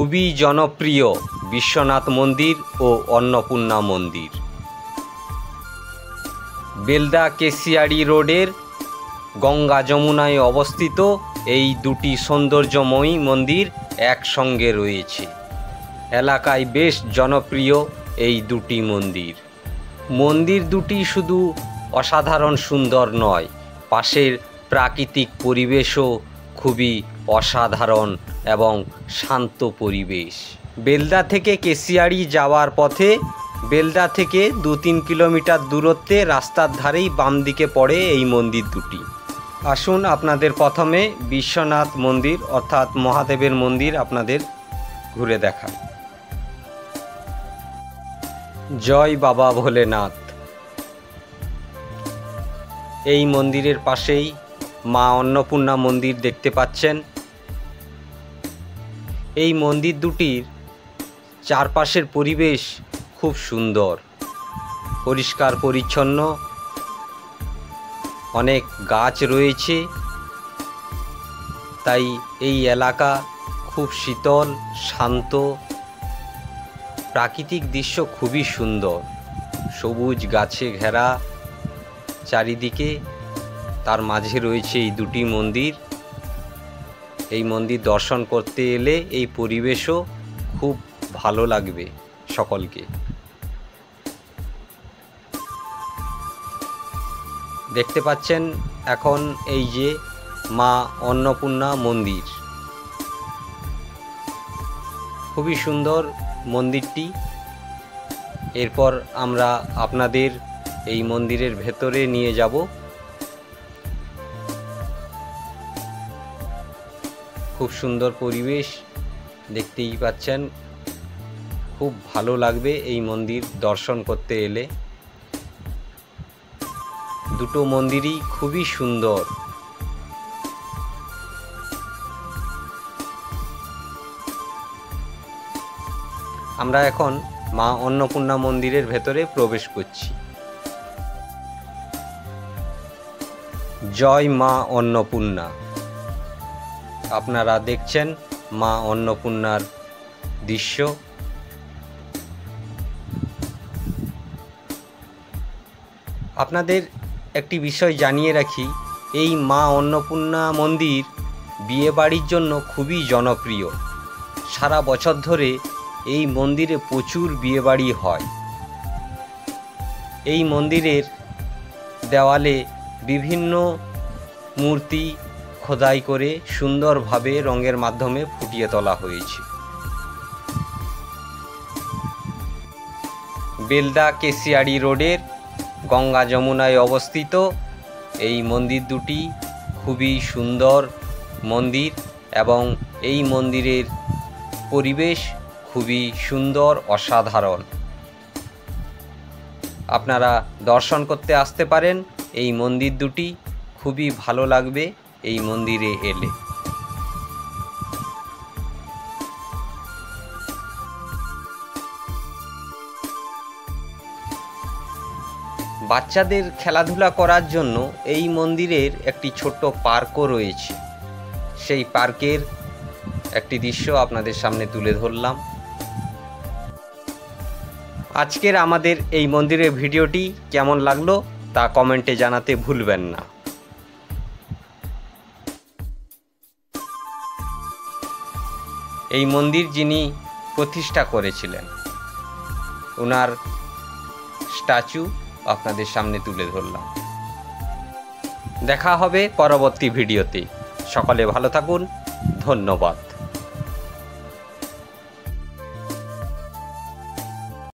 খুবই জনপ্রিয় বিশ্বনাথ মন্দির ও অন্নপূর্ণা মন্দির। বেলদা কেশিয়াড়ি রোডের গঙ্গা যমুনায় অবস্থিত এই দুটি সৌন্দর্যময়ী মন্দির একসঙ্গে রয়েছে। এলাকায় বেশ জনপ্রিয় এই দুটি মন্দির। মন্দির দুটি শুধু অসাধারণ সুন্দর নয়, পাশের প্রাকৃতিক পরিবেশও খুবই অসাধারণ এবং শান্ত পরিবেশ। বেলদা থেকে কেশিয়াড়ি যাওয়ার পথে বেলদা থেকে 2-3 কিলোমিটার দূরত্বে রাস্তার ধারেই বাম দিকে পড়ে এই মন্দির দুটি। আসুন আপনাদের প্রথমে বিশ্বনাথ মন্দির অর্থাৎ মহাদেবের মন্দির আপনাদের ঘুরে দেখাই। জয় বাবা ভোলেনাথ। এই মন্দিরের পাশেই মা অন্নপূর্ণা মন্দির দেখতে পাচ্ছেন। এই মন্দির দুটির চারপাশের পরিবেশ খুব সুন্দর, পরিষ্কার পরিচ্ছন্ন, অনেক গাছ রয়েছে, তাই এই এলাকা খুব শীতল শান্ত। প্রাকৃতিক দৃশ্য খুবই সুন্দর, সবুজ গাছে ঘেরা চারিদিকে, তার মাঝে রয়েছে এই দুটি মন্দির। এই মন্দির দর্শন করতে এলে এই পরিবেশও খুব ভালো লাগবে সকলকে। দেখতে পাচ্ছেন এখন এই যে মা অন্নপূর্ণা মন্দির, খুবই সুন্দর মন্দিরটি। এরপর আমরা আপনাদের এই মন্দিরের ভেতরে নিয়ে যাব। খুব সুন্দর পরিবেশ দেখতেই পাচ্ছেন, খুব ভালো লাগবে এই মন্দির দর্শন করতে এলে। দুটো মন্দিরই খুবই সুন্দর। আমরা এখন মা অন্নপূর্ণা মন্দিরের ভেতরে প্রবেশ করছি। জয় মা অন্নপূর্ণা। আপনারা দেখছেন মা অন্নপূর্ণার দৃশ্য। আপনাদের একটি বিষয় জানিয়ে রাখি, এই মা অন্নপূর্ণা মন্দির বিয়েবাড়ির জন্য খুবই জনপ্রিয়। সারা বছর ধরে এই মন্দিরে প্রচুর বিয়েবাড়ি হয়। এই মন্দিরের দেওয়ালে বিভিন্ন মূর্তি খোদাই করে সুন্দরভাবে রঙের মাধ্যমে ফুটিয়ে তোলা হয়েছে। বেলদা কেশিয়াড়ি রোডের গঙ্গা যমুনায় অবস্থিত এই মন্দির দুটি খুবই সুন্দর মন্দির এবং এই মন্দিরের পরিবেশ খুবই সুন্দর, অসাধারণ। আপনারা দর্শন করতে আসতে পারেন। এই মন্দির দুটি খুবই ভালো লাগবে এই মন্দিরে এলে। বাচ্চাদের খেলাধুলা করার জন্য এই মন্দিরের একটি ছোট্ট পার্কও রয়েছে। সেই পার্কের একটি দৃশ্য আপনাদের সামনে তুলে ধরলাম। আজকের আমাদের এই মন্দিরের ভিডিওটি কেমন লাগলো তা কমেন্টে জানাতে ভুলবেন না। এই মন্দির যিনি প্রতিষ্ঠা করেছিলেন ওনার স্ট্যাচু আপনাদের সামনে তুলে ধরলাম। দেখা হবে পরবর্তী ভিডিওতে। সকলে ভালো থাকুন। ধন্যবাদ।